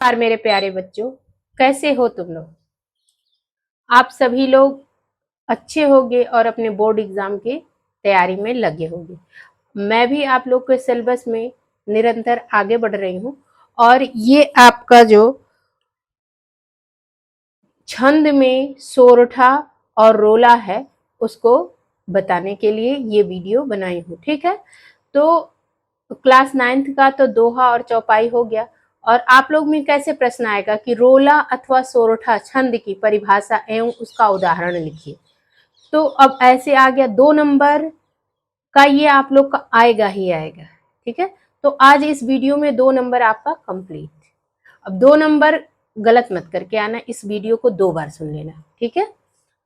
नमस्कार मेरे प्यारे बच्चों, कैसे हो तुम लोग। आप सभी लोग अच्छे होंगे और अपने बोर्ड एग्जाम की तैयारी में लगे होंगे। मैं भी आप लोग के सिलेबस में निरंतर आगे बढ़ रही हूँ और ये आपका जो छंद में सोरठा और रोला है उसको बताने के लिए ये वीडियो बनाई हूँ। ठीक है, तो क्लास 9th का तो दोहा और चौपाई हो गया। और आप लोग में कैसे प्रश्न आएगा कि रोला अथवा सोरठा छंद की परिभाषा एवं उसका उदाहरण लिखिए। तो अब ऐसे आ गया 2 नंबर का, ये आप लोग का आएगा ही आएगा। ठीक है, तो आज इस वीडियो में 2 नंबर आपका कंप्लीट। अब 2 नंबर गलत मत करके आना, इस वीडियो को 2 बार सुन लेना। ठीक है,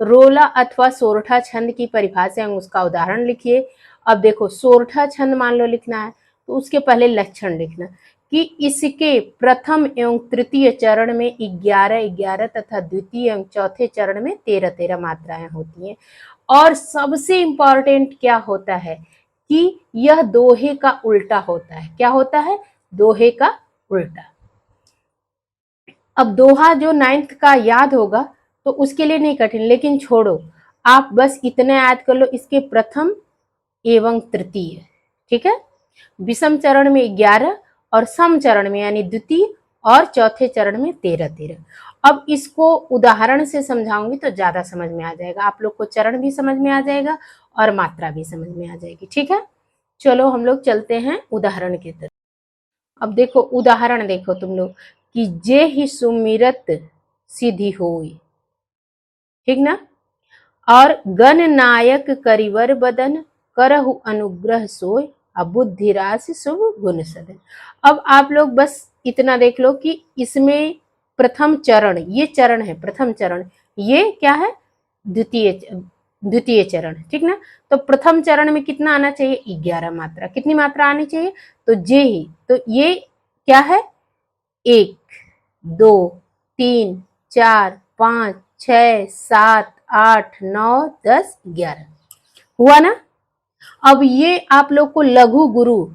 रोला अथवा सोरठा छंद की परिभाषा एवं उसका उदाहरण लिखिए। अब देखो, सोरठा छंद मान लो लिखना है तो उसके पहले लक्षण लिखना कि इसके प्रथम एवं तृतीय चरण में 11-11 तथा द्वितीय एवं चौथे चरण में 13-13 मात्राएं होती हैं। और सबसे इंपॉर्टेंट क्या होता है कि यह दोहे का उल्टा होता है। क्या होता है? दोहे का उल्टा। अब दोहा जो 9th का याद होगा तो उसके लिए नहीं कठिन, लेकिन छोड़ो, आप बस इतना याद कर लो, इसके प्रथम एवं तृतीय। ठीक है, विषम चरण में 11 और सम चरण में यानी द्वितीय और चौथे चरण में 13-13। अब इसको उदाहरण से समझाऊंगी तो ज्यादा समझ में आ जाएगा, आप लोग को चरण भी समझ में आ जाएगा और मात्रा भी समझ में आ जाएगी। ठीक है, चलो हम लोग चलते हैं उदाहरण की तरफ। अब देखो उदाहरण, देखो तुम लोग कि जे ही सुमिरत सिद्धि होई। ठीक ना, और गण नायक करिवर बदन करहु अनुग्रह सोय अब बुद्धि राशि शुभ गुण सदन। अब आप लोग बस इतना देख लो कि इसमें प्रथम चरण, ये चरण है प्रथम चरण, ये क्या है? द्वितीय चरण। ठीक ना, तो प्रथम चरण में कितना आना चाहिए? 11 मात्रा। कितनी मात्रा आनी चाहिए? तो जे ही, तो ये क्या है? 1 2 3 4 5 6 7 8 9 10 11 हुआ ना। अब ये आप लोग को लघु गुरु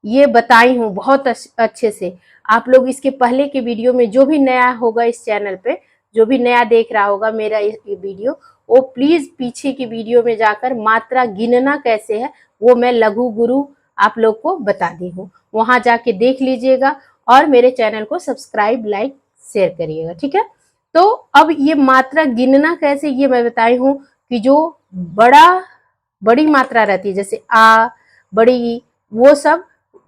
ये बताई हूं बहुत अच्छे से। आप लोग इसके पहले के वीडियो में, जो भी नया होगा इस चैनल पे, जो भी नया देख रहा होगा मेरा ये वीडियो, वो प्लीज पीछे की वीडियो में जाकर मात्रा गिनना कैसे है वो मैं लघु गुरु आप लोग को बता दी हूँ, वहां जाके देख लीजिएगा और मेरे चैनल को सब्सक्राइब लाइक शेयर करिएगा। ठीक है, तो अब ये मात्रा गिनना कैसे ये मैं बताई हूँ कि जो बड़ी मात्रा रहती है जैसे आ, बड़ी, वो सब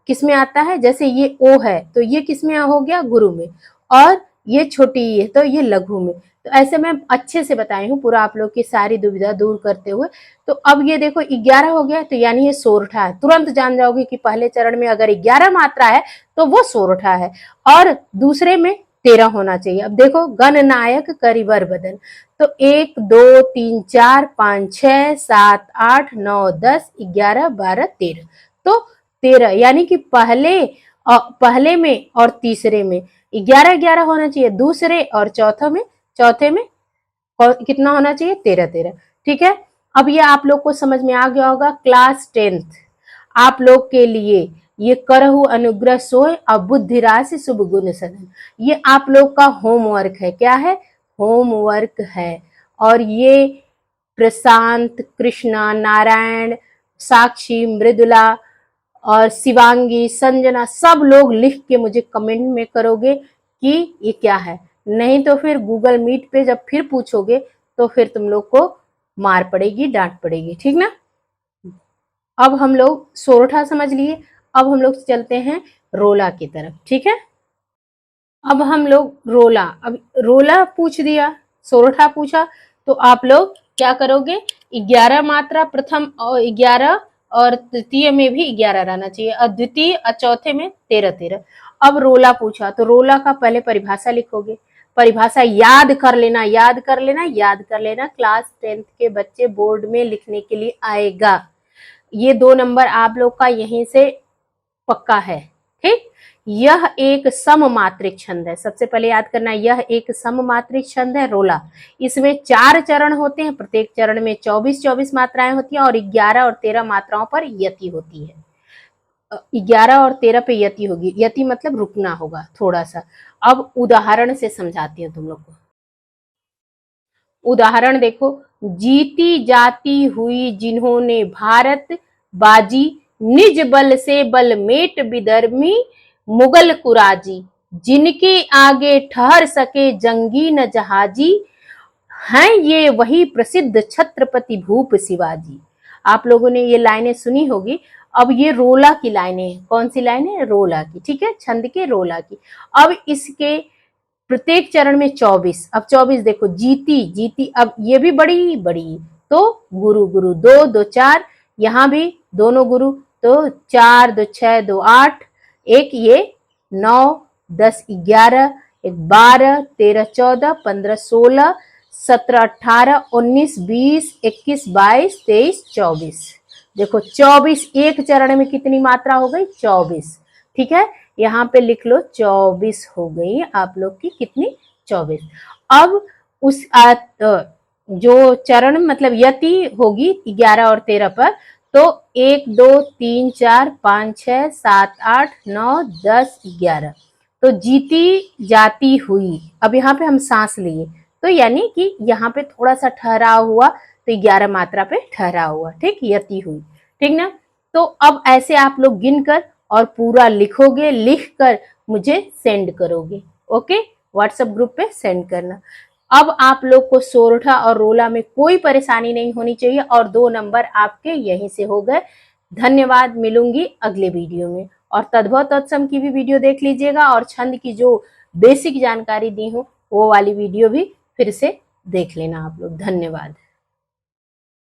किसमें आता है? जैसे ये ओ है तो ये किसमें हो गया? गुरु में। और ये छोटी है तो ये लघु में। तो ऐसे मैं अच्छे से बताई हूँ पूरा, आप लोग की सारी दुविधा दूर करते हुए। तो अब ये देखो 11 हो गया तो यानी ये सोरठा है। तुरंत जान जाओगे कि पहले चरण में अगर 11 मात्रा है तो वो सोरठा है और दूसरे में 13 होना चाहिए। अब देखो, गण नायक करिवर बदन, तो 1 2 3 4 5 6 7 8 9 10 11 12 13, तो 13 यानी कि पहले में और तीसरे में 11-11 होना चाहिए, दूसरे और चौथे में कितना होना चाहिए? 13-13। ठीक है, अब ये आप लोग को समझ में आ गया होगा। क्लास 10th आप लोग के लिए ये करहु अनुग्रह सोय और बुद्धि राशि शुभ गुण सदन, ये आप लोग का होमवर्क है। क्या है? होमवर्क है। और ये प्रशांत, कृष्णा, नारायण, साक्षी, मृदुला और शिवांगी, संजना, सब लोग लिख के मुझे कमेंट में करोगे कि ये क्या है। नहीं तो फिर गूगल मीट पे जब फिर पूछोगे तो फिर तुम लोग को मार पड़ेगी, डांट पड़ेगी। ठीक ना, अब हम लोग सोरठा समझ लिए, अब हम लोग चलते हैं रोला की तरफ। ठीक है, अब हम लोग रोला, अब रोला पूछ दिया, सोरठा पूछा, तो आप लोग क्या करोगे? 11 मात्रा प्रथम और 11 और तृतीय में भी 11 रहना चाहिए और द्वितीय और चौथे में 13-13। अब रोला पूछा तो रोला का पहले परिभाषा लिखोगे। परिभाषा याद कर लेना, याद कर लेना, याद कर लेना, क्लास 10th के बच्चे बोर्ड में लिखने के लिए आएगा। ये 2 नंबर आप लोग का यहीं से पक्का है। ठीक, यह एक सममात्रिक छंद है। सबसे पहले याद करना, यह एक सममात्रिक छंद है रोला। इसमें 4 चरण होते हैं, प्रत्येक चरण में 24-24 मात्राएं होती हैं और 11 और 13 मात्राओं पर यति होती है। 11 और 13 पे यति होगी, यति मतलब रुकना होगा थोड़ा सा। अब उदाहरण से समझाती हूँ तुम लोग को। उदाहरण देखो, जीती जाती हुई जिन्होंने भारत बाजी, निज बल से बल मेट विधर्मी मुगल कुराजी, जिनके आगे ठहर सके जंगी न जहाजी, हैं ये वही प्रसिद्ध छत्रपति भूप शिवाजी। आप लोगों ने ये लाइनें सुनी होगी। अब ये रोला की लाइनें हैं। कौन सी लाइनें? रोला की, ठीक है, छंद के रोला की। अब इसके प्रत्येक चरण में 24। अब 24 देखो, जीती जीती, अब ये भी बड़ी बड़ी, तो गुरु गुरु, दो दो चार, यहाँ भी दोनों गुरु, तो 4 2 6 2 8, एक ये 9 10 11, एक 12 13 14 15 16 17 18 19 20 21 22 23 24। देखो 24, एक चरण में कितनी मात्रा हो गई? 24। ठीक है, यहाँ पे लिख लो 24 हो गई आप लोग की, कितनी? 24। अब उस जो चरण मतलब यति होगी 11 और 13 पर, तो 1 2 3 4 5 6 7 8 9 10 11, तो जीती जाती हुई। अब यहाँ पे हम सांस लिए, तो यानी कि यहाँ पे थोड़ा सा ठहराव हुआ, तो 11 मात्रा पे ठहराव हुआ, ठीक, यति हुई, ठीक ना। तो अब ऐसे आप लोग गिनकर और पूरा लिखोगे, लिखकर मुझे सेंड करोगे। ओके, व्हाट्सएप ग्रुप पे सेंड करना। अब आप लोग को सोरठा और रोला में कोई परेशानी नहीं होनी चाहिए, और 2 नंबर आपके यहीं से हो गए। धन्यवाद, मिलूंगी अगले वीडियो में। और तद्भव तत्सम की भी वीडियो देख लीजिएगा, और छंद की जो बेसिक जानकारी दी हूँ वो वाली वीडियो भी फिर से देख लेना आप लोग। धन्यवाद।